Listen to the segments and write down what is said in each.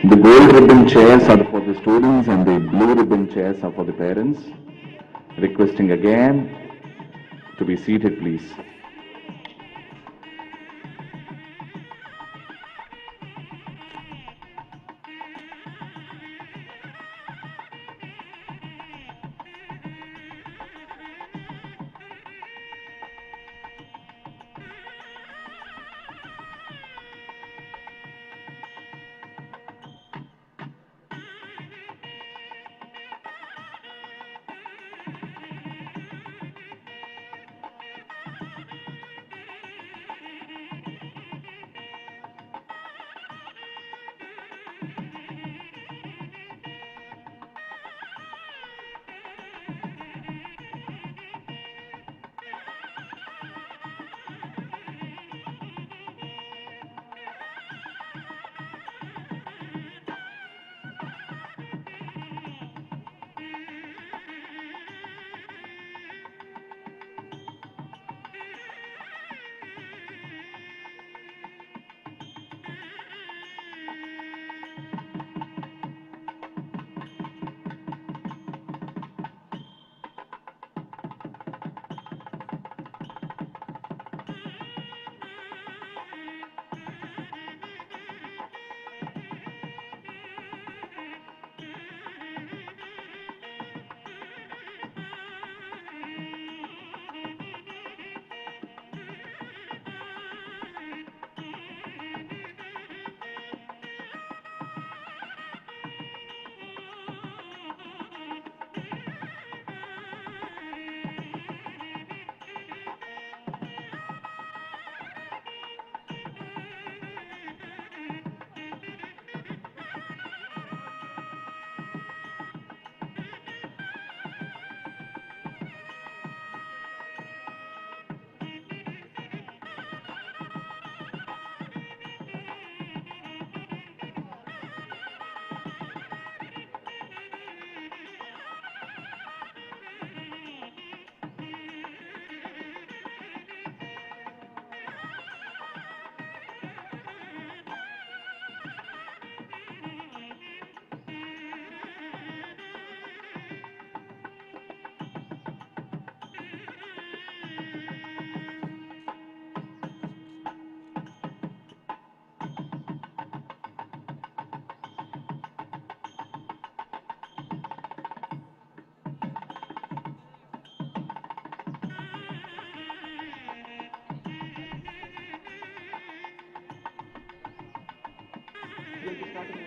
The gold ribbon chairs are for the students and the blue ribbon chairs are for the parents. Requesting again to be seated, please.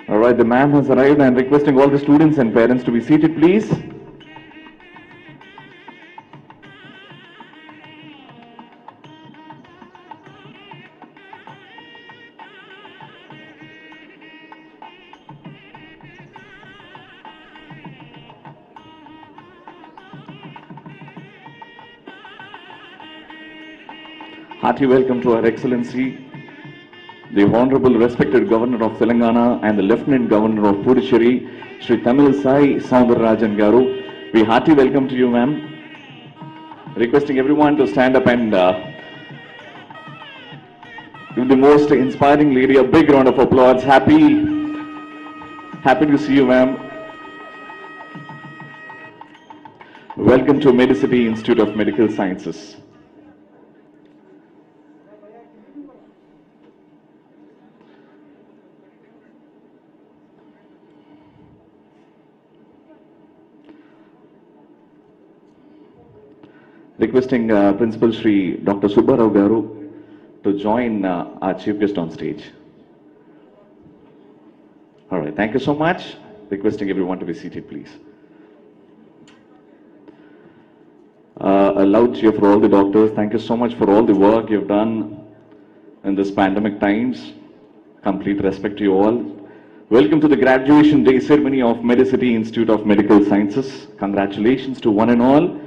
All right, the ma'am has arrived and requesting all the students and parents to be seated, please. Hearty welcome to Her Excellency, the Honorable Respected Governor of Telangana and the Lieutenant Governor of Puducherry, Shri Tamilisai Soundararajan Garu. We hearty welcome to you, ma'am. Requesting everyone to stand up and give the most inspiring lady a big round of applause. Happy to see you, ma'am. Welcome to Mediciti Institute of Medical Sciences. Requesting Principal Shri Dr. Subbarao Garu to join our Chief Guest on stage. All right, thank you so much. Requesting everyone to be seated, please. A loud cheer for all the doctors. Thank you so much for all the work you've done in this pandemic times. Complete respect to you all. Welcome to the graduation day ceremony of Mediciti Institute of Medical Sciences. Congratulations to one and all.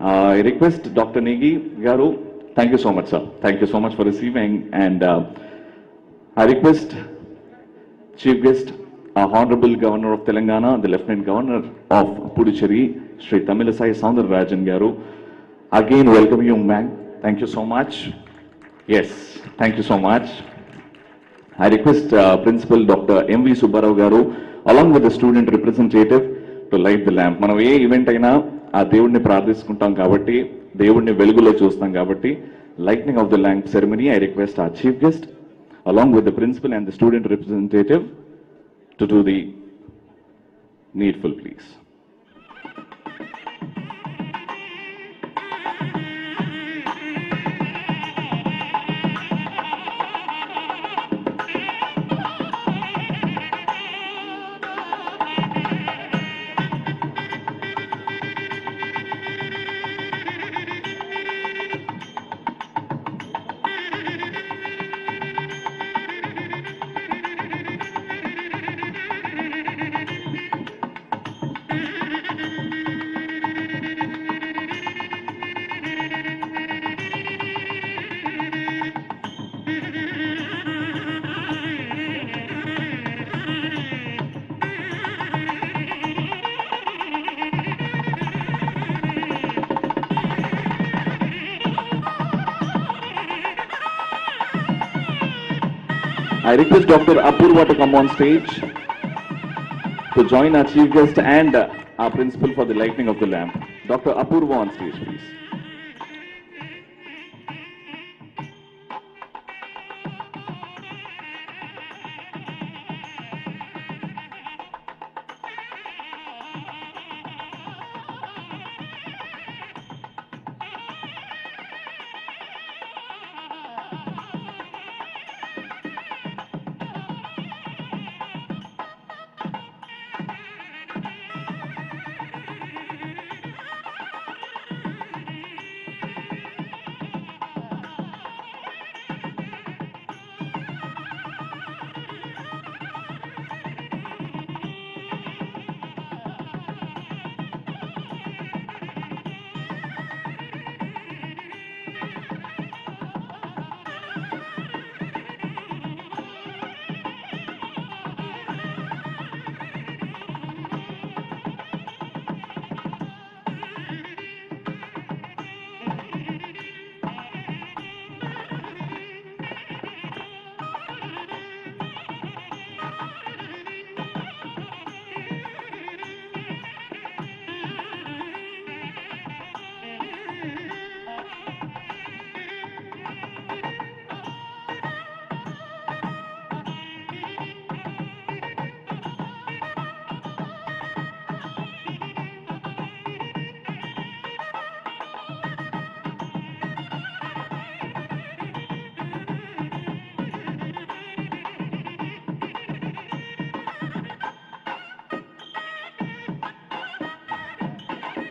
I request Dr. Negi Garu. Thank you so much, sir. Thank you so much for receiving. And I request Chief Guest, Honorable Governor of Telangana, the Lieutenant Governor of Puducherry, Shri Tamilisai Soundararajan Garu. Again, welcome you, ma'am. Thank you so much. Yes, thank you so much. I request Principal Dr. M.V. Subbarao Garu, along with the student representative, to light the lamp. మనం ఏ event అయినా ఆ దేవుడిని ప్రార్థిస్తుంటాం కాబట్టి, దేవుడిని వెలుగులో చూస్తాం కాబట్టి, lightning of the lamp ceremony, I request our chief guest, along with the principal and the student representative, to do the needful, please. I request Dr. Apurva to come on stage to join our chief guest and our principal for the lighting of the lamp. Dr. Apurva on stage, please.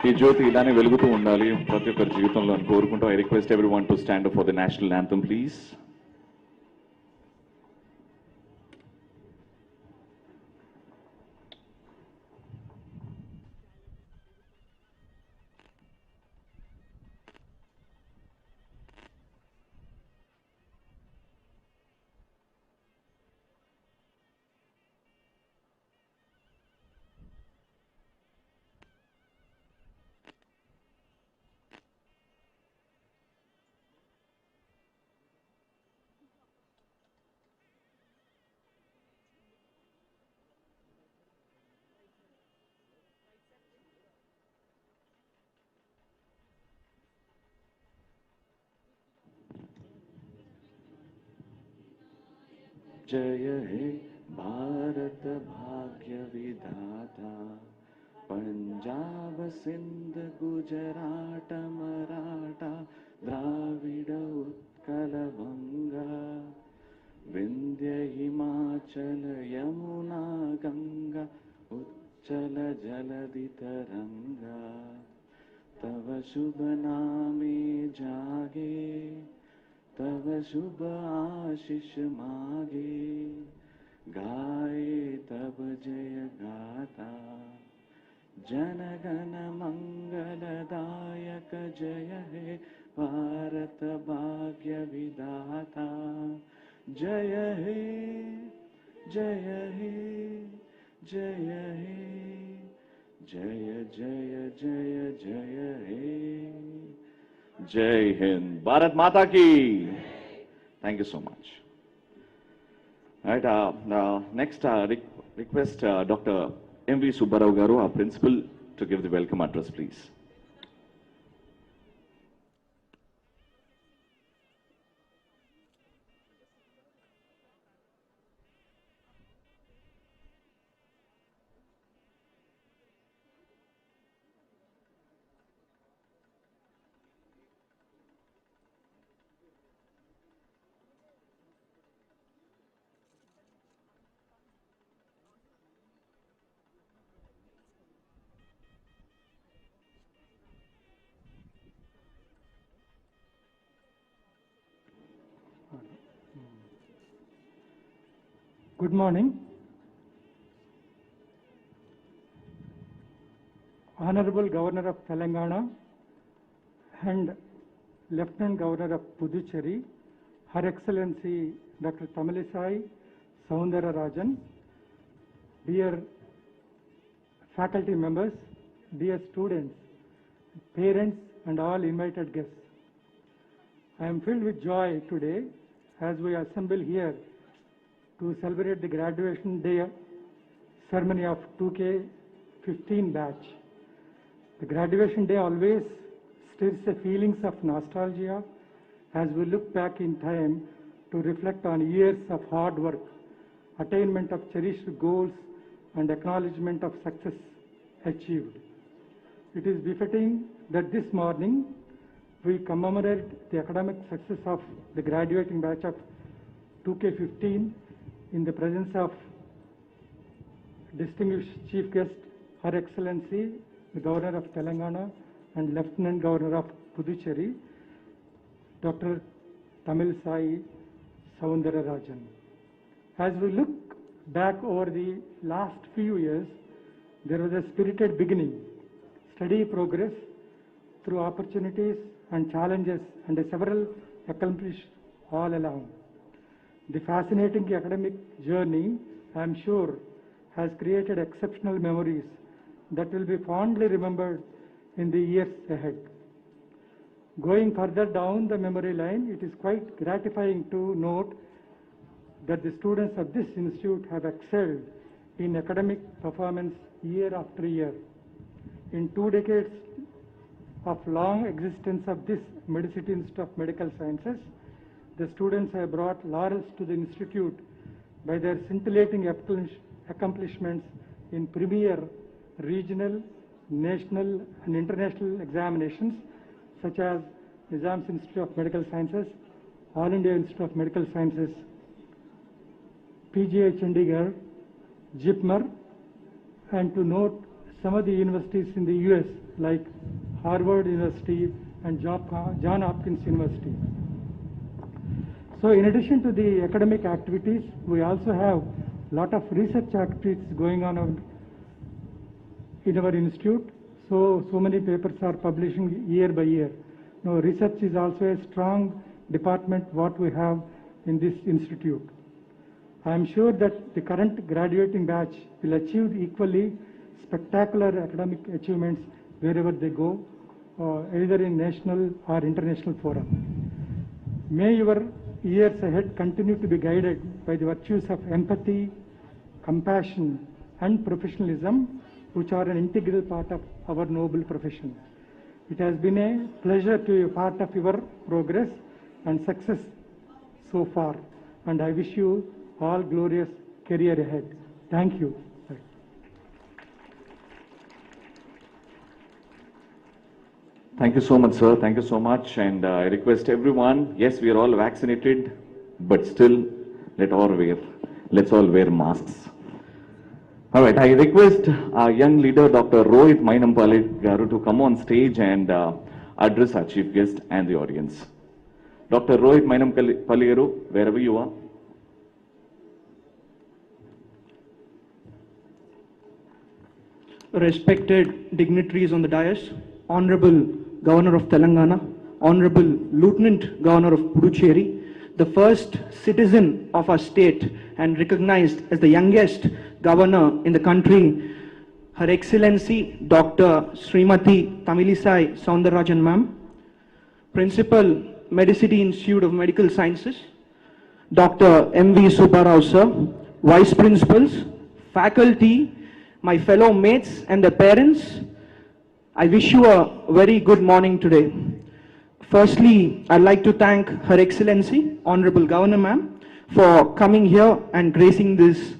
ఈ జ్యోతి ఇలానే వెలుగుతూ ఉండాలి ప్రతి ఒక్కరి జీవితంలో అని కోరుకుంటూ I request everyone to stand up for the national anthem please. जय हे भारत भाग्य विधाता, पंजाब सिंध गुजरात मराठा द्राविड उत्कल बंगा, विंध्य हिमाचल यमुना गंगा उच्चल जलधि तरंगा, तव शुभ नामे जागे, तव शुभ आशीष मागे, गाए तब जय गाथा, जन गण मंगलदायक जय हे भारत भाग्य विधाता, जय हे जय हे जय हे जय जय जय जय हे. जय हिंद. भारत माता की. Thank you so much. Right. Next, request Dr. M.V. Subbarao Garu, our principal, to give the welcome address, please. Good morning. Honorable Governor of Telangana and Lieutenant Governor of Puducherry, Her Excellency Dr. Tamilisai Soundararajan, dear faculty members, dear students, parents and all invited guests. I am filled with joy today as we assemble here to celebrate the graduation day ceremony of 2K15 batch. The graduation day always stirs the feelings of nostalgia as we look back in time to reflect on years of hard work, attainment of cherished goals, and acknowledgement of success achieved. It is befitting that this morning we commemorate the academic success of the graduating batch of 2K15 in the presence of distinguished Chief Guest, Her Excellency, the Governor of Telangana and Lieutenant Governor of Puducherry, Dr. Tamilisai Soundararajan. As we look back over the last few years, there was a spirited beginning, steady progress through opportunities and challenges, and several accomplished all along. The fascinating academic journey, I am sure, has created exceptional memories that will be fondly remembered in the years ahead. Going further down the memory line, it is quite gratifying to note that the students of this institute have excelled in academic performance year after year. In 2 decades of long existence of this Mediciti Institute of Medical Sciences, the students have brought laurels to the institute by their scintillating accomplishments in premier regional, national and international examinations such as Nizam's Institute of Medical Sciences, All India Institute of Medical Sciences, PGI Chandigarh, JIPMER, and to note some of the universities in the US like Harvard University and John Hopkins University. So in addition to the academic activities, we also have a lot of research activities going on in our institute. So many papers are publishing year by year. Now research is also a strong department what we have in this institute. I am sure that the current graduating batch will achieve equally spectacular academic achievements wherever they go, either in national or international forum. May your years ahead continue to be guided by the virtues of empathy, compassion and professionalism, which are an integral part of our noble profession. It has been a pleasure to be a part of your progress and success so far, and I wish you all glorious career ahead. Thank you. Thank you so much, sir. Thank you so much. And I request everyone, yes, we are all vaccinated, but still, let's all wear masks. All right, I request our young leader, Dr. Rohit Mainampalli Garu, to come on stage and address our chief guest and the audience. Dr. Rohit Mainampalli Garu, wherever you are. Respected dignitaries on the dais, Honorable Governor of Telangana, Honorable Lieutenant Governor of Puducherry, the first citizen of our state and recognized as the youngest governor in the country, Her Excellency Dr. Srimati Tamilisai Soundararajan ma'am, Principal, Mediciti Institute of Medical Sciences, Dr. M.V. Subbarao sir, Vice Principals, faculty, my fellow mates and their parents, I wish you a very good morning today. Firstly, I'd like to thank Her Excellency, Honorable Governor Ma'am, for coming here and gracing this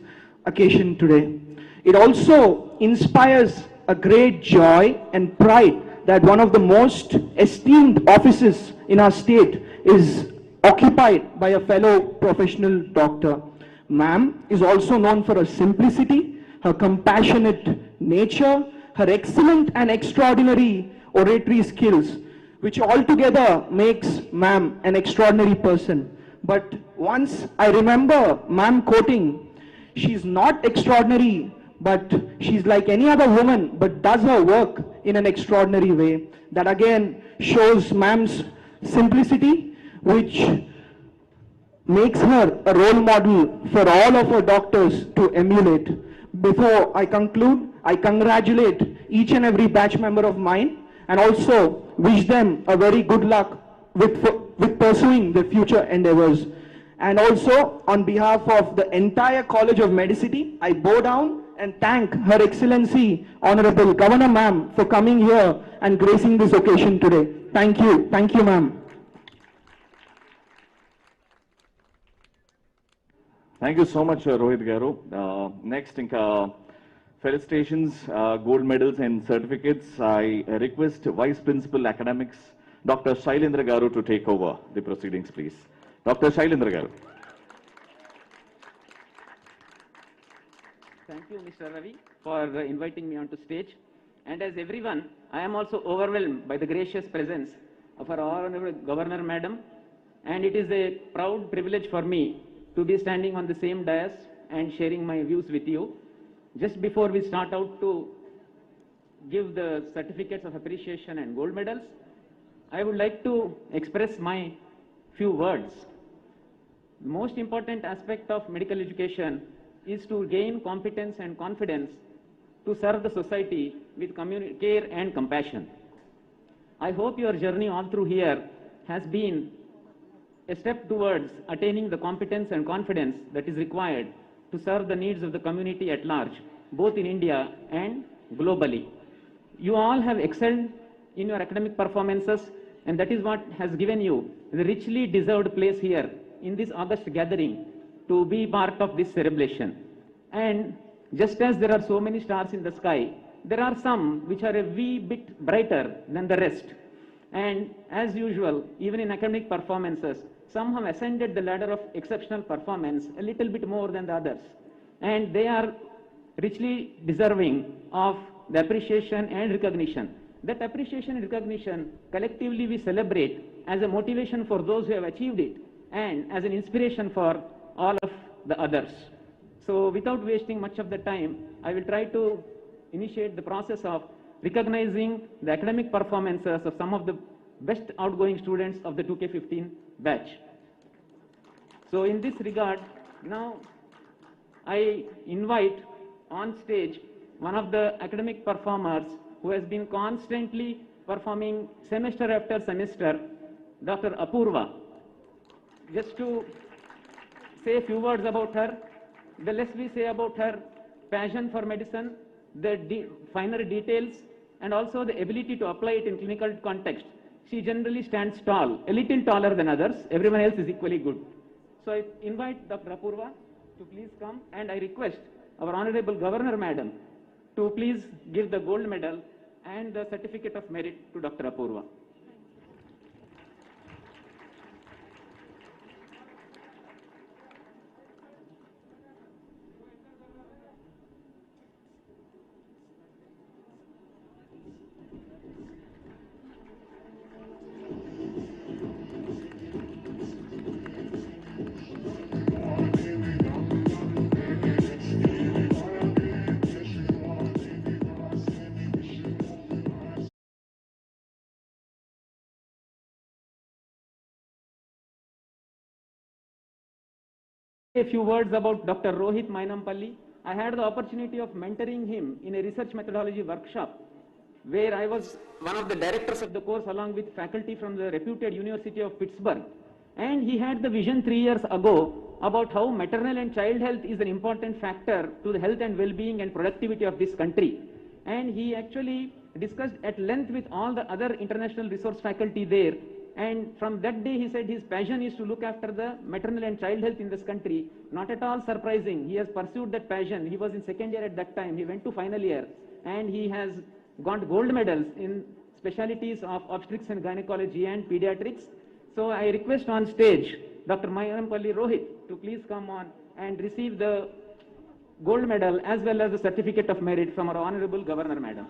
occasion today. It also inspires a great joy and pride that one of the most esteemed offices in our state is occupied by a fellow professional doctor. Ma'am is also known for her simplicity, her compassionate nature, her excellent and extraordinary oratory skills, which altogether makes ma'am an extraordinary person. But once I remember ma'am quoting, she's not extraordinary, but she's like any other woman, but does her work in an extraordinary way. That again shows ma'am's simplicity, which makes her a role model for all of our doctors to emulate. Before I conclude, I congratulate each and every batch member of mine and also wish them a very good luck with pursuing their future endeavors. And also on behalf of the entire College of Mediciti, I bow down and thank Her Excellency Honorable Governor Ma'am for coming here and gracing this occasion today. Thank you ma'am. Thank you so much, Rohit Garu. Next, felicitations, gold medals and certificates. I request Vice Principal Academics, Dr. Shailendra Garu, to take over the proceedings, please. Dr. Shailendra Garu. Thank you, Mr. Ravi, for inviting me onto stage. And as everyone, I am also overwhelmed by the gracious presence of our Honorable Governor Madam. And it is a proud privilege for me to be standing on the same dais and sharing my views with you. Just before we start out to give the certificates of appreciation and gold medals, I would like to express my few words. The most important aspect of medical education is to gain competence and confidence to serve the society with care and compassion. I hope your journey all through here has been a step towards attaining the competence and confidence that is required to serve the needs of the community at large, both in India and globally. You all have excelled in your academic performances, and that is what has given you the richly deserved place here in this August gathering to be part of this celebration. And just as there are so many stars in the sky, there are some which are a wee bit brighter than the rest. And as usual, even in academic performances, some have ascended the ladder of exceptional performance a little bit more than the others. And they are richly deserving of the appreciation and recognition. That appreciation and recognition, collectively we celebrate as a motivation for those who have achieved it and as an inspiration for all of the others. So without wasting much of the time, I will try to initiate the process of recognizing the academic performances of some of the best outgoing students of the 2K15 batch. So in this regard, now I invite on stage one of the academic performers who has been constantly performing semester after semester, Dr. Apurva. Just to say a few words about her, the less we say about her passion for medicine, the finer details, and also the ability to apply it in clinical context, she generally stands tall, a little taller than others. Everyone else is equally good. So I invite Dr. Apurva to please come, and I request our Honorable Governor Madam to please give the gold medal and the certificate of merit to Dr. Apurva. A few words about Dr. Rohit Mainampalli. I had the opportunity of mentoring him in a research methodology workshop where I was one of the directors of the course along with faculty from the reputed University of Pittsburgh. And he had the vision 3 years ago about how maternal and child health is an important factor to the health and well-being and productivity of this country. And he actually discussed at length with all the other international resource faculty there. And from that day, he said his passion is to look after the maternal and child health in this country. Not at all surprising. He has pursued that passion. He was in second year at that time. He went to final year. And he has got gold medals in specialties of obstetrics and gynecology and pediatrics. So I request on stage Dr. Mayanampalli Rohit to please come on and receive the gold medal as well as the certificate of merit from our Honorable Governor Madam.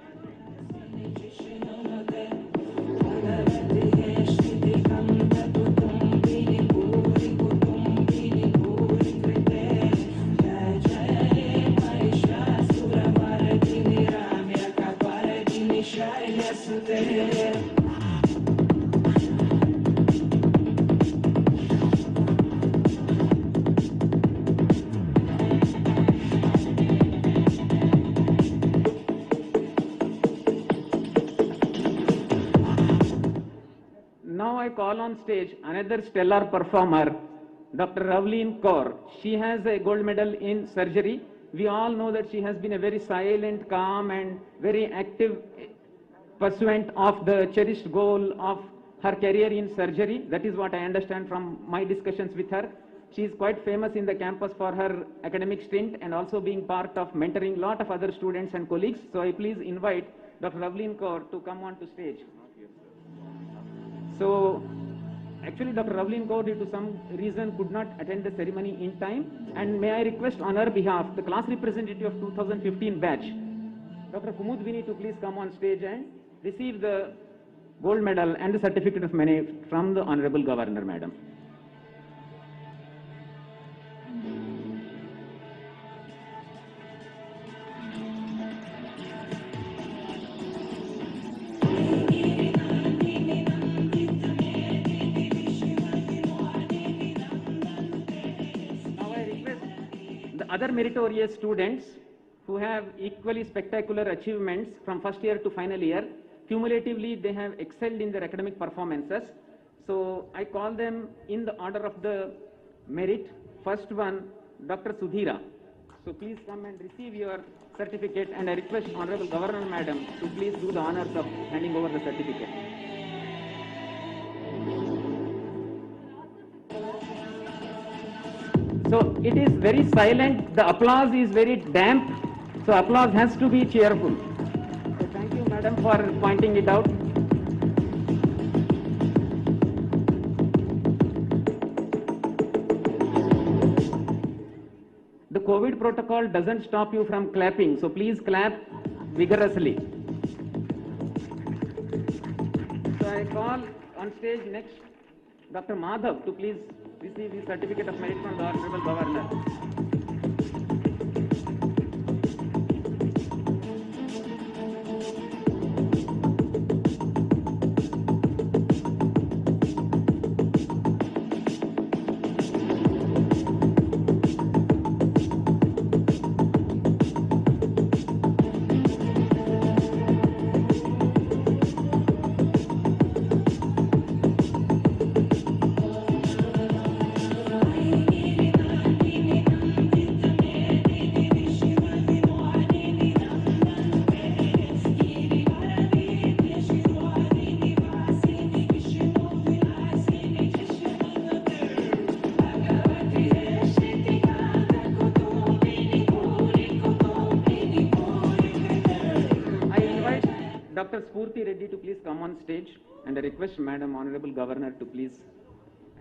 Now I call on stage another stellar performer, Dr. Ravleen Kaur. She has a gold medal in surgery. We all know that she has been a very silent, calm and very active pursuant of the cherished goal of her career in surgery. That is what I understand from my discussions with her. She is quite famous in the campus for her academic stint and also being part of mentoring a lot of other students and colleagues. So I please invite Dr. Ravleen Kaur to come on to stage. So, actually Dr. Ravleen Kaur due to some reason could not attend the ceremony in time, and may I request on her behalf the class representative of 2015 batch, Dr. Kumud Vini, to please come on stage and receive the gold medal and the certificate of merit from the Honorable Governor Madam. Other meritorious students who have equally spectacular achievements from first year to final year, cumulatively they have excelled in their academic performances. So I call them in the order of the merit. First one, Dr. Sudhira. So please come and receive your certificate, and I request Honorable Governor Madam to please do the honors of handing over the certificate. So it is very silent, the applause is very damp, so applause has to be cheerful. So thank you Madam for pointing it out. The COVID protocol doesn't stop you from clapping, so please clap vigorously. So I call on stage next Dr. Madhav to please receive his certificate of merit from the Honorable Governor. Dr. Spurti Reddy to please come on stage, and I request Madam Honorable Governor to please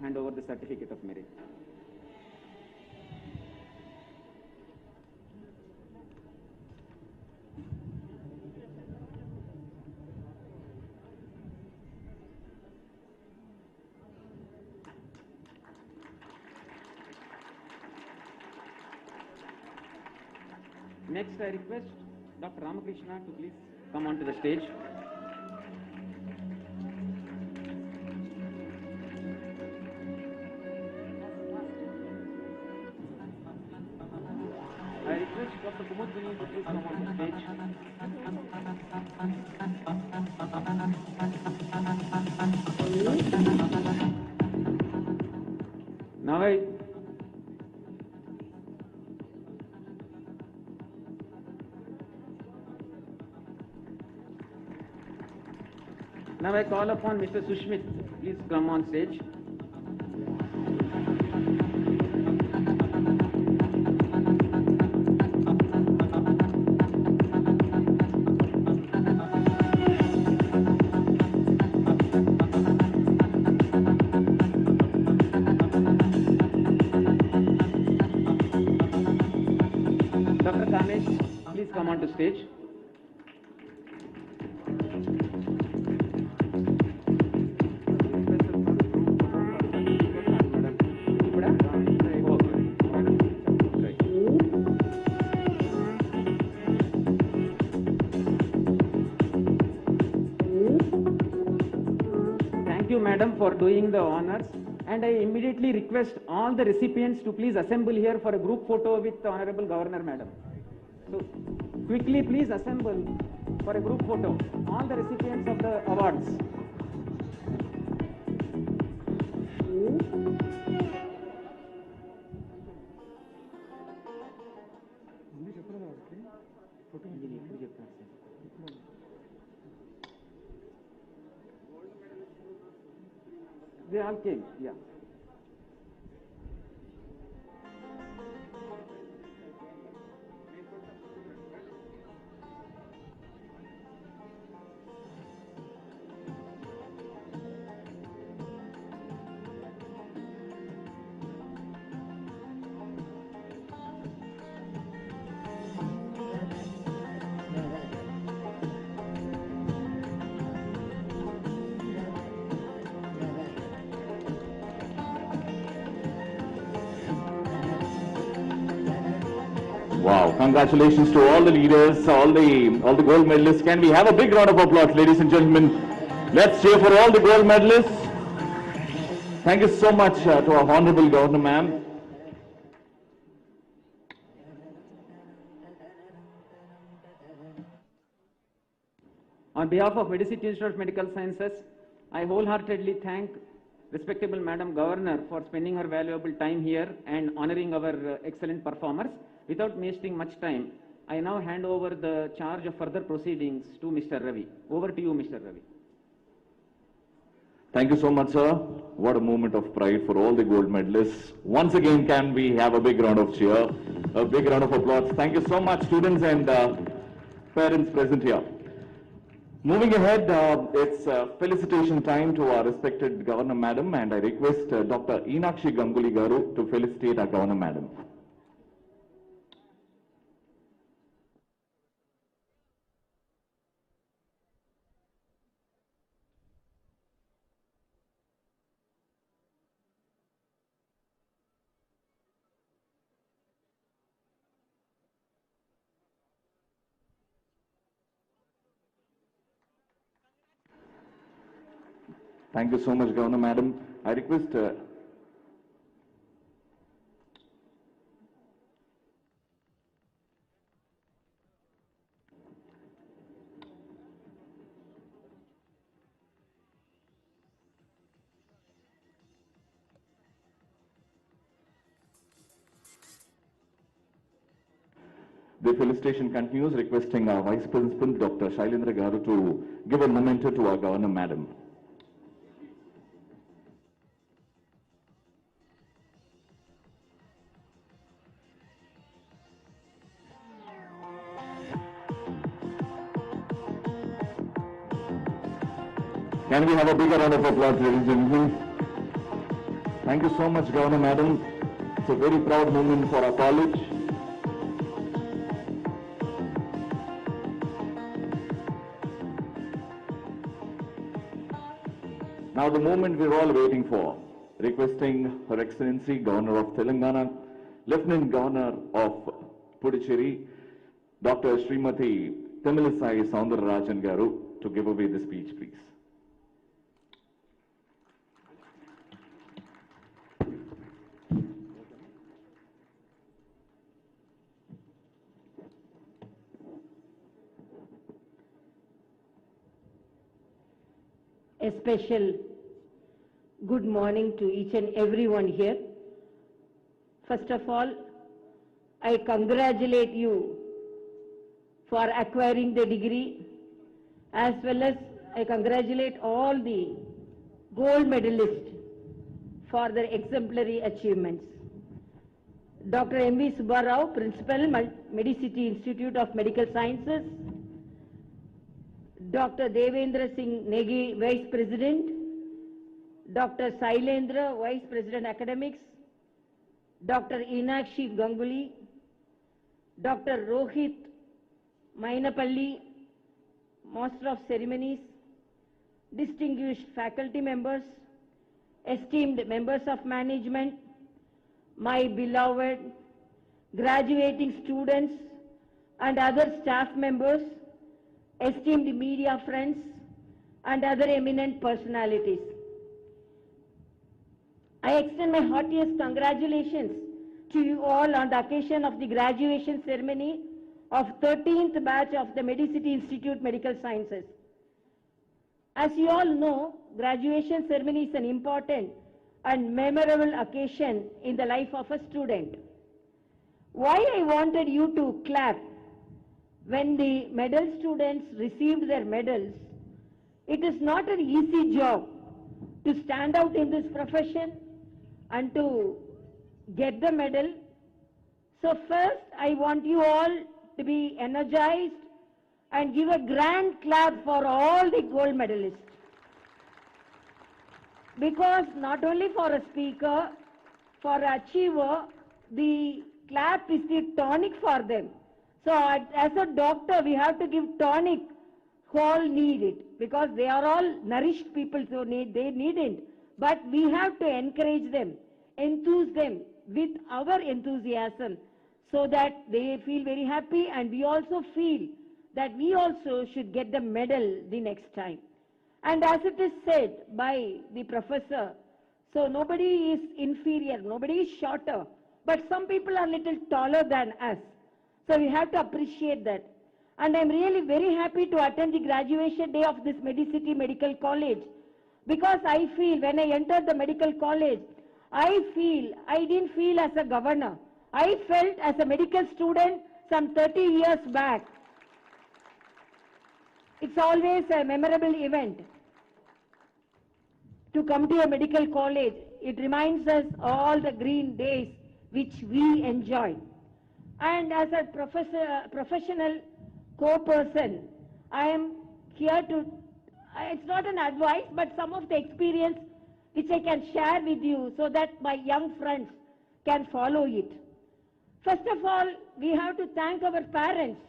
hand over the certificate of merit. Next, I request Dr. Ramakrishna to please come onto the stage. I request Dr. Kumud Vini to please come on the stage. Now I call upon Mr. Sushmit. Please come on stage. Dr. Kamesh, please come on to stage. Thank you, madam, for doing the honors. And I immediately request all the recipients to please assemble here for a group photo with the Honorable Governor, madam. So, quickly please assemble for a group photo. All the recipients of the awards. They all came, yeah. Wow, congratulations to all the leaders, all the gold medalists. Can we have a big round of applause, ladies and gentlemen? Let's cheer for all the gold medalists. Thank you so much to our Honorable Governor, ma'am. On behalf of Mediciti Institute of Medical Sciences, I wholeheartedly thank respectable Madam Governor for spending her valuable time here and honoring our excellent performers. Without wasting much time, I now hand over the charge of further proceedings to Mr. Ravi. Over to you, Mr. Ravi. Thank you so much, sir. What a moment of pride for all the gold medalists. Once again, can we have a big round of cheer, a big round of applause. Thank you so much, students and parents present here. Moving ahead, it's felicitation time to our respected Governor Madam, and I request Dr. Inakshi Ganguli Garu to felicitate our Governor Madam. Thank you so much, Governor Madam. I request the felicitation continues, requesting our Vice Principal, Dr. Shailendra Garu, to give a memento to our Governor Madam. Can we have a bigger round of applause, ladies and gentlemen? Thank you so much, Governor Madam. It's a very proud moment for our college. Now the moment we're all waiting for, requesting Her Excellency Governor of Telangana, Lieutenant Governor of Puducherry, Dr. Srimati Tamilisai Soundararajan Garu, to give away the speech, please. A special good morning to each and everyone here. First of all, I congratulate you for acquiring the degree, as well as I congratulate all the gold medalists for their exemplary achievements. Dr. M.V. Subbarao, Principal, Mediciti Institute of Medical Sciences, Dr. Devendra Singh Negi, Vice President, Dr. Sailendra, Vice President Academics, Dr. Inakshi Ganguly, Dr. Rohit Mainapalli, Master of Ceremonies, distinguished faculty members, esteemed members of management, my beloved graduating students and other staff members, esteemed media friends, and other eminent personalities. I extend my heartiest congratulations to you all on the occasion of the graduation ceremony of 13th batch of the Mediciti Institute Medical Sciences. As you all know, graduation ceremony is an important and memorable occasion in the life of a student. Why I wanted you to clap when the medal students received their medals? It is not an easy job to stand out in this profession and to get the medal. So first, I want you all to be energized and give a grand clap for all the gold medalists. Because not only for a speaker, for an achiever, the clap is the tonic for them. So as a doctor, we have to give tonic who all need it, because they are all nourished people, so they need it. But we have to encourage them, enthuse them with our enthusiasm, so that they feel very happy, and we also feel that we also should get the medal the next time. And as it is said by the professor, so nobody is inferior, nobody is shorter, but some people are little taller than us. So we have to appreciate that. And I'm really very happy to attend the graduation day of this Mediciti Medical College, because I feel when I entered the medical college, I didn't feel as a governor. I felt as a medical student some 30 years back. It's always a memorable event to come to a medical college. It reminds us all the green days which we enjoyed. And as a professional co-person, I am here to, it's not an advice, but some of the experience which I can share with you so that my young friends can follow it. First of all, we have to thank our parents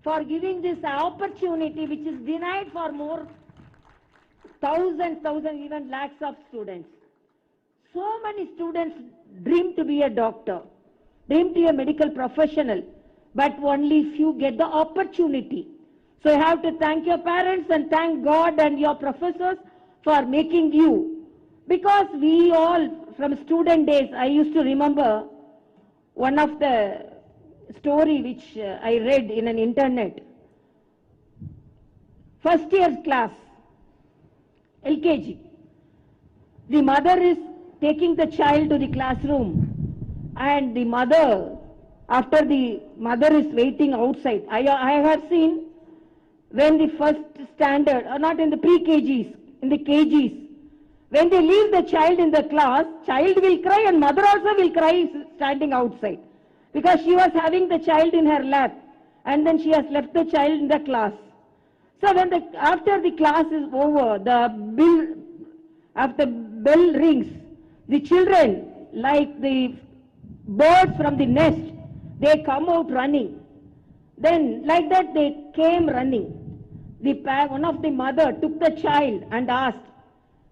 for giving this opportunity which is denied for more thousands, even lakhs of students. So many students dream to be a doctor, dream to be a medical professional, but only few get the opportunity. So you have to thank your parents and thank God and your professors for making you. Because we all, from student days, I used to remember one of the story which I read in an internet. First year's class, LKG. The mother is taking the child to the classroom, and the mother, after the mother is waiting outside. I have seen when the first standard, or not in the pre-KGs, in the KGs, when they leave the child in the class, child will cry and mother also will cry standing outside, because she was having the child in her lap and then she has left the child in the class. So when after the class is over, after bell rings, the children, like the birds from the nest, they come out running. Then like that they came running. One of the mother took the child and asked,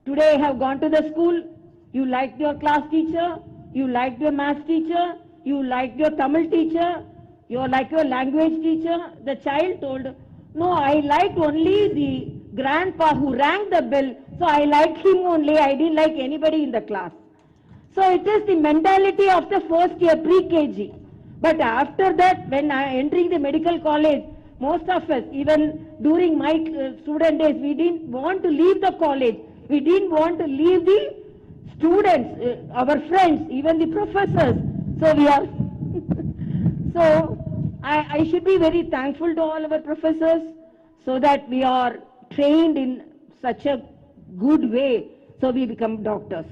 "Today I have gone to the school, you liked your class teacher, you liked your math teacher, you liked your Tamil teacher, you like your language teacher?" The child told, "No, I liked only the grandpa who rang the bell, so I liked him only, I didn't like anybody in the class." So it is the mentality of the first year pre-KG. But after that, when I entering the medical college, most of us, even during my student days, we didn't want to leave the college. We didn't want to leave the students, our friends, even the professors. So we are, so I should be very thankful to all our professors so that we are trained in such a good way, so we become doctors.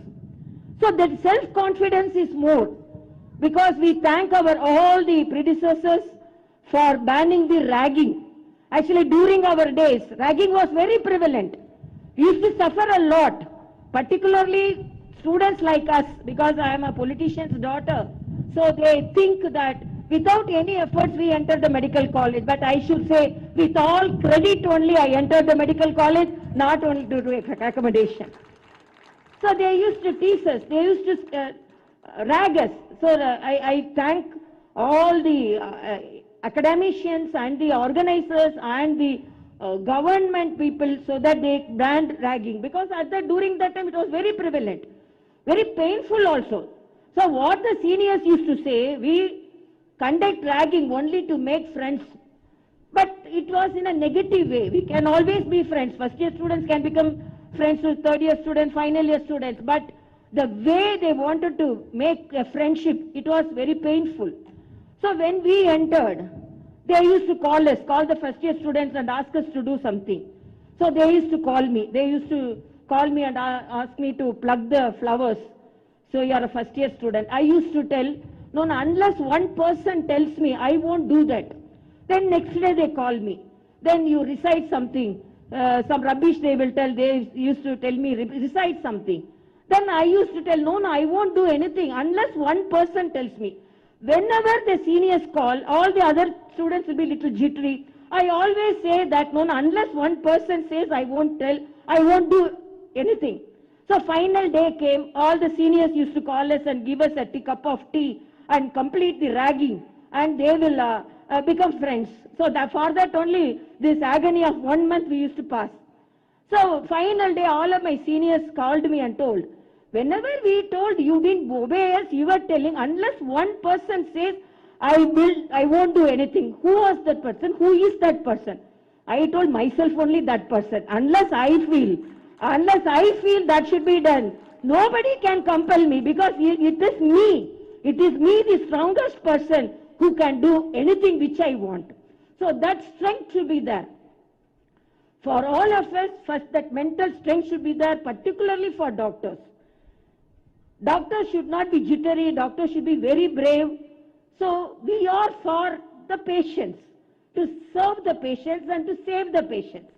So that self-confidence is more, because we thank our all the predecessors for banning the ragging. Actually, during our days, ragging was very prevalent. We used to suffer a lot, particularly students like us, because I am a politician's daughter. So they think that without any efforts we entered the medical college. But I should say, with all credit only, I entered the medical college, not only to do accommodation. So they used to tease us, they used to rag us. So I thank all the academicians and the organizers and the government people so that they banned ragging, because during that time it was very prevalent, very painful also. So what the seniors used to say, we conduct ragging only to make friends, but it was in a negative way. We can always be friends. First year students can become friends with third year students, final year students, but the way they wanted to make a friendship, it was very painful. So when we entered, they used to call us, call the first year students and ask us to do something. So they used to call me. They used to call me and ask me to pluck the flowers. So you are a first year student. I used to tell, no, unless one person tells me, I won't do that. Then next day they call me. Then you recite something, some rubbish they will tell. They used to tell me, recite something. Then I used to tell, no, I won't do anything unless one person tells me. Whenever the seniors call, all the other students will be little jittery. I always say that, no, unless one person says I won't tell, I won't do anything. So final day came, all the seniors used to call us and give us a cup of tea and complete the ragging, and they will become friends. So that for that only, this agony of 1 month we used to pass. So final day, all of my seniors called me and told, whenever we told you didn't obey us, you were telling, unless one person says, I won't do anything. Who was that person? Who is that person? I told myself only that person. Unless I feel that should be done, nobody can compel me, because it is me. It is me, the strongest person, who can do anything which I want. So that strength should be there. For all of us, first that mental strength should be there, particularly for doctors. Doctors should not be jittery, doctors should be very brave. So we are for the patients, to serve the patients and to save the patients.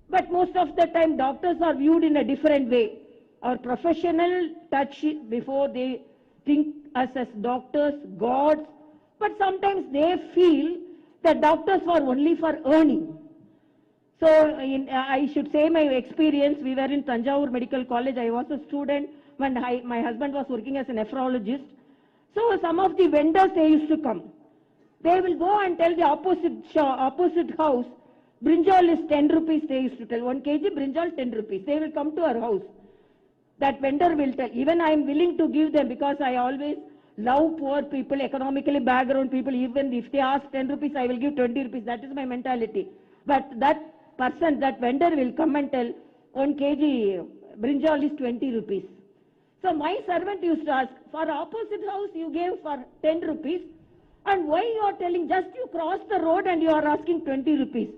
But most of the time doctors are viewed in a different way. Our professional touch before they think us as doctors, gods, but sometimes they feel that doctors are only for earning. So I should say my experience, we were in Tanjavur Medical College, I was a student when my husband was working as a nephrologist. So some of the vendors, they used to come. They will go and tell the opposite house, brinjal is 10 rupees, they used to tell, 1 kg brinjal 10 rupees. They will come to our house. That vendor will tell, even I am willing to give them, because I always love poor people, economically background people. Even if they ask 10 rupees, I will give 20 rupees. That is my mentality. But that person, that vendor will come and tell, 1 kg brinjal is 20 rupees. So my servant used to ask, for opposite house you gave for 10 rupees, and why you are telling, just you cross the road and you are asking 20 rupees.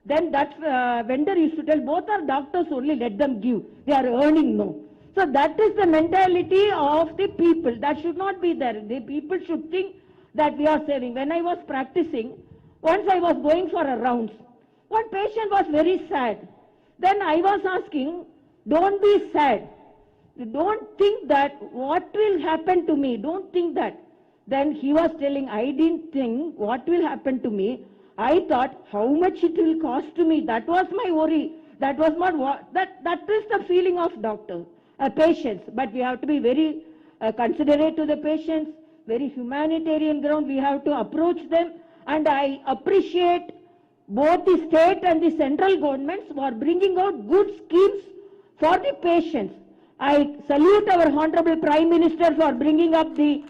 Then that vendor used to tell, both are doctors only, let them give. They are earning, no. So that is the mentality of the people. That should not be there. The people should think that we are saving. When I was practicing, once I was going for a rounds. One patient was very sad. Then I was asking, don't be sad. Don't think that what will happen to me. Don't think that. Then he was telling, I didn't think what will happen to me. I thought how much it will cost to me. That was my worry. That was not what, that is the feeling of doctor, patients. But we have to be very considerate to the patients, very humanitarian ground. We have to approach them. And I appreciate both the state and the central governments for bringing out good schemes for the patients. I salute our Honorable Prime Minister for bringing up the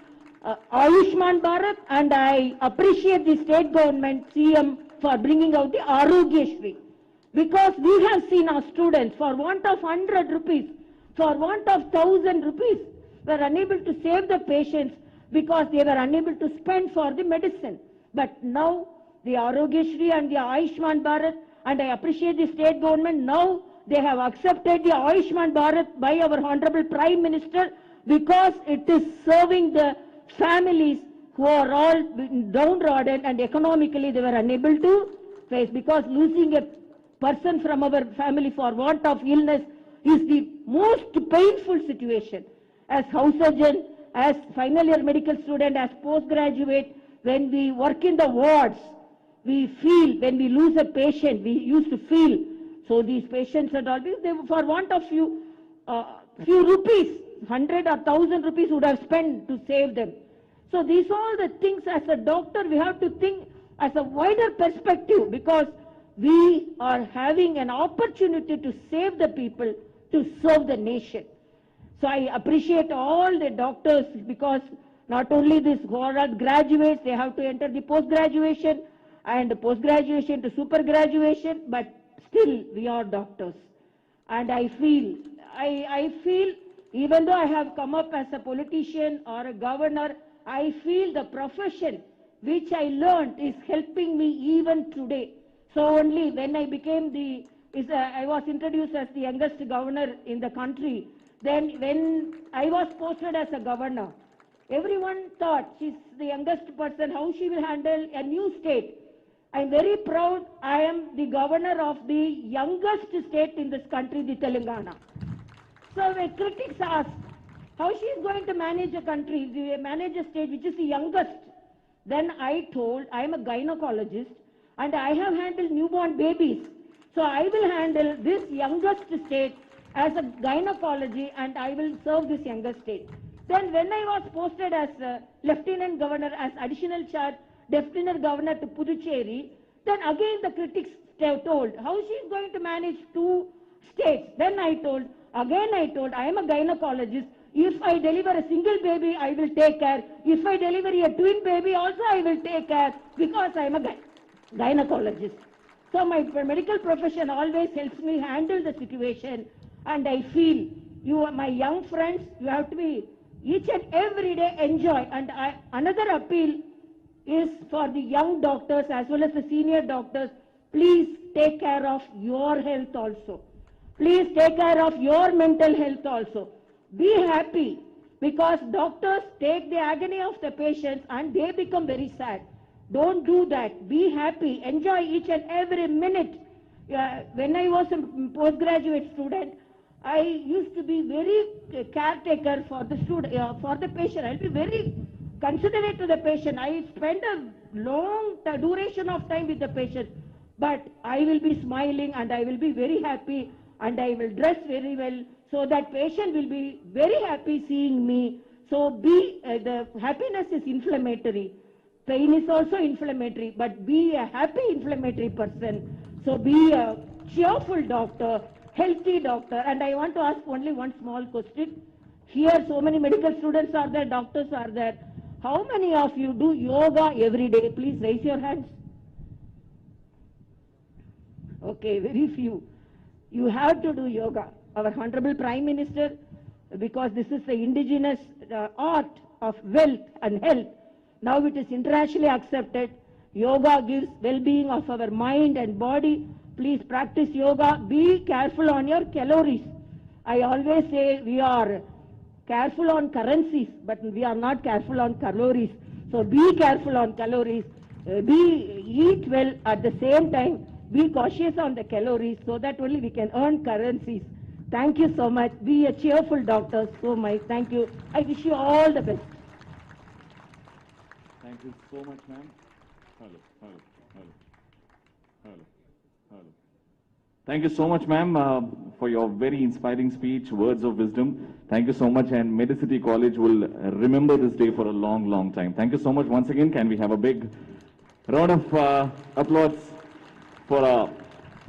Ayushman Bharat, and I appreciate the state government, CM, for bringing out the Arogya Shri. Because we have seen our students, for want of 100 rupees, for want of 1000 rupees, were unable to save the patients because they were unable to spend for the medicine. But now the Arogyashri and the Ayushman Bharat, and I appreciate the state government, now they have accepted the Ayushman Bharat by our Honorable Prime Minister, because it is serving the families who are all downtrodden and economically they were unable to face, because losing a person from our family for want of illness is the most painful situation. As house surgeon, as final year medical student, as postgraduate, when we work in the wards, we feel, when we lose a patient, we used to feel. So these patients and all, they, for want of few rupees, 100 or 1,000 rupees would have spent to save them. So these are all the things as a doctor we have to think as a wider perspective, because we are having an opportunity to save the people, to serve the nation. So I appreciate all the doctors, because not only this graduates, they have to enter the post-graduation and post-graduation to super-graduation, but still we are doctors. And I feel, even though I have come up as a politician or a governor, I feel the profession which I learned is helping me even today. So only when I became I was introduced as the youngest governor in the country. Then when I was posted as a governor, everyone thought she's the youngest person, how she will handle a new state. I'm very proud I am the governor of the youngest state in this country, the Telangana. So when critics ask how she is going to manage a country, manage a state which is the youngest, then I told I am a gynecologist and I have handled newborn babies. So I will handle this youngest state as a gynecology, and I will serve this younger state. Then when I was posted as Lieutenant Governor, as additional charge, Lieutenant Governor to Puducherry, then again the critics told how she is going to manage two states. Then I told, I am a gynecologist. If I deliver a single baby, I will take care. If I deliver a twin baby also, I will take care, because I am a gynecologist. So my medical profession always helps me handle the situation, and I feel you, my young friends, you have to be each and every day enjoy. And another appeal is for the young doctors as well as the senior doctors, please take care of your health also. Please take care of your mental health also. Be happy, because doctors take the agony of the patients and they become very sad. Don't do that. Be happy. Enjoy each and every minute. When I was a postgraduate student, I used to be very caretaker for the student, for the patient. I'll be very considerate to the patient. I spend a long duration of time with the patient, but I will be smiling and I will be very happy and I will dress very well, so that patient will be very happy seeing me. So the happiness is inflammatory. Pain is also inflammatory, but be a happy inflammatory person. So be a cheerful doctor, healthy doctor. And I want to ask only one small question. Here so many medical students are there, doctors are there. How many of you do yoga every day? Please raise your hands. Okay, very few. You have to do yoga. Our Honorable Prime Minister, because this is the indigenous art of wealth and health, now it is internationally accepted. Yoga gives well-being of our mind and body. Please practice yoga. Be careful on your calories. I always say we are careful on currencies, but we are not careful on calories. So be careful on calories. Eat well at the same time. Be cautious on the calories, so that only we can earn currencies. Thank you so much. Be a cheerful doctor. So much. Thank you. I wish you all the best. Thank you so much, ma'am. Hello. Thank you so much, ma'am, for your very inspiring speech, words of wisdom. Thank you so much, and Mediciti College will remember this day for a long, long time. Thank you so much once again. Can we have a big round of applause for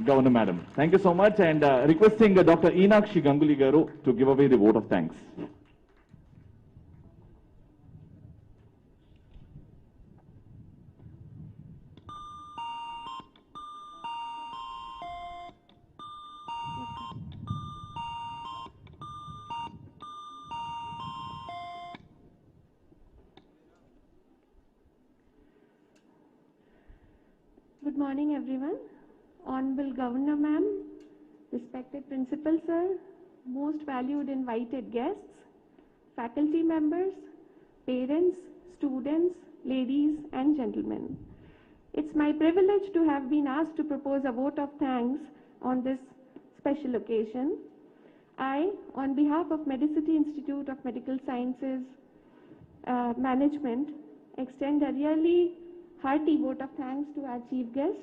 Governor Madam? Thank you so much, and requesting Dr. Enakshi Ganguly Garu to give away the vote of thanks. Good morning, everyone. Honorable Governor Ma'am, respected Principal Sir, most valued invited guests, faculty members, parents, students, ladies and gentlemen. It's my privilege to have been asked to propose a vote of thanks on this special occasion. I, on behalf of Mediciti Institute of Medical Sciences Management, extend a really hearty vote of thanks to our chief guest,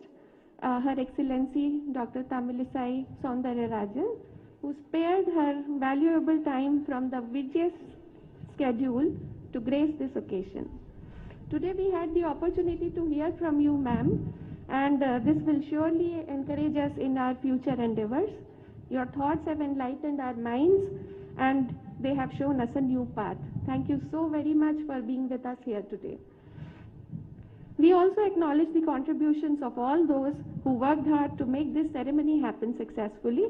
Her Excellency Dr. Tamilisai Soundararajan, who spared her valuable time from the busy schedule to grace this occasion. Today we had the opportunity to hear from you, ma'am, and this will surely encourage us in our future endeavors. Your thoughts have enlightened our minds and they have shown us a new path. Thank you so very much for being with us here today. We also acknowledge the contributions of all those who worked hard to make this ceremony happen successfully.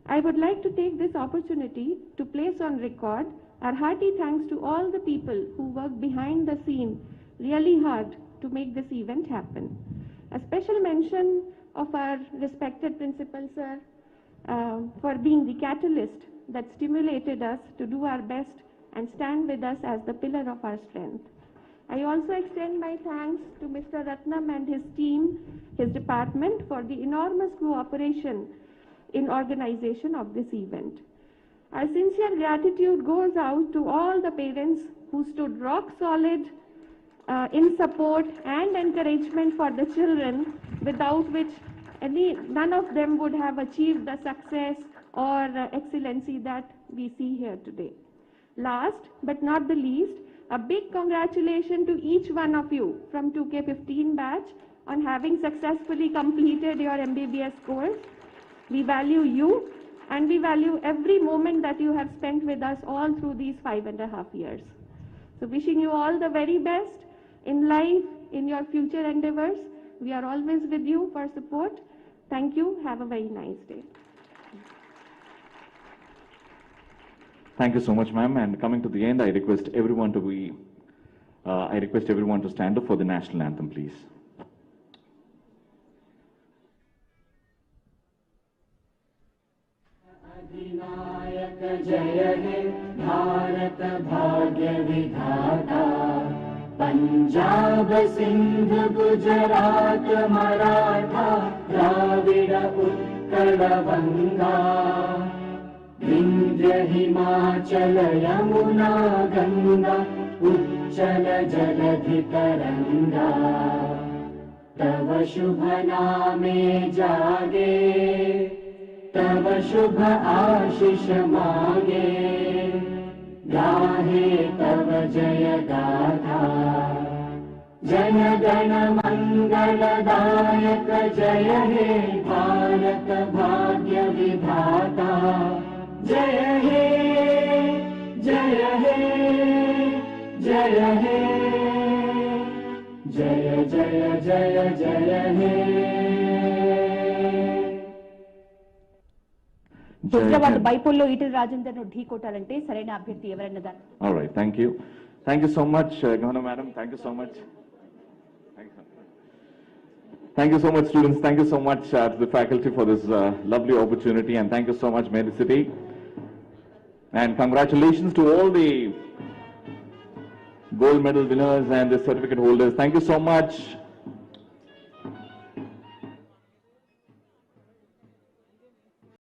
I would like to take this opportunity to place on record our hearty thanks to all the people who worked behind the scene really hard to make this event happen. A special mention of our respected Principal Sir for being the catalyst that stimulated us to do our best and stand with us as the pillar of our strength. I also extend my thanks to Mr. Ratnam and his team, his department, for the enormous cooperation in organization of this event. Our sincere gratitude goes out to all the parents who stood rock solid in support and encouragement for the children, without which none of them would have achieved the success or excellency that we see here today. Last but not the least, a big congratulations to each one of you from 2K15 batch on having successfully completed your MBBS course. We value you and we value every moment that you have spent with us all through these 5.5 years. So wishing you all the very best in life, in your future endeavors. We are always with you for support. Thank you. Have a very nice day. Thank you so much, ma'am. And coming to the end, I request everyone to stand up for the national anthem, please. अधिनायक जय हे भारत भाग्य विधाता पंजाब सिंध गुजरात मराठा द्राविड उत्कल गंगा विंध्य हिमाचल यमुना गंगा उच्चल जलधि तरंगा तव शुभ नामे जागे तव शुभ आशीष मांगे गाहे तव जय गाथा जन गण मंगलदायक जय हे भारत भाग्य विधाता जय हे जय हे जय हे जय जय जय जय हे హైదరాబాద్ బైపోల్లో ఈటెల రాజేందర్ ను ఢీ కొట్టాలంటే సరైన అభ్యర్థి ఎవరన్న దాన్ని. All right, thank you. Thank you so much, Governor Madam. Thank you so much. Thank you so much, students. Thank you so much to the faculty for this lovely opportunity, and thank you so much, Mediciti. And congratulations to all the gold medal winners and the certificate holders. Thank you so much.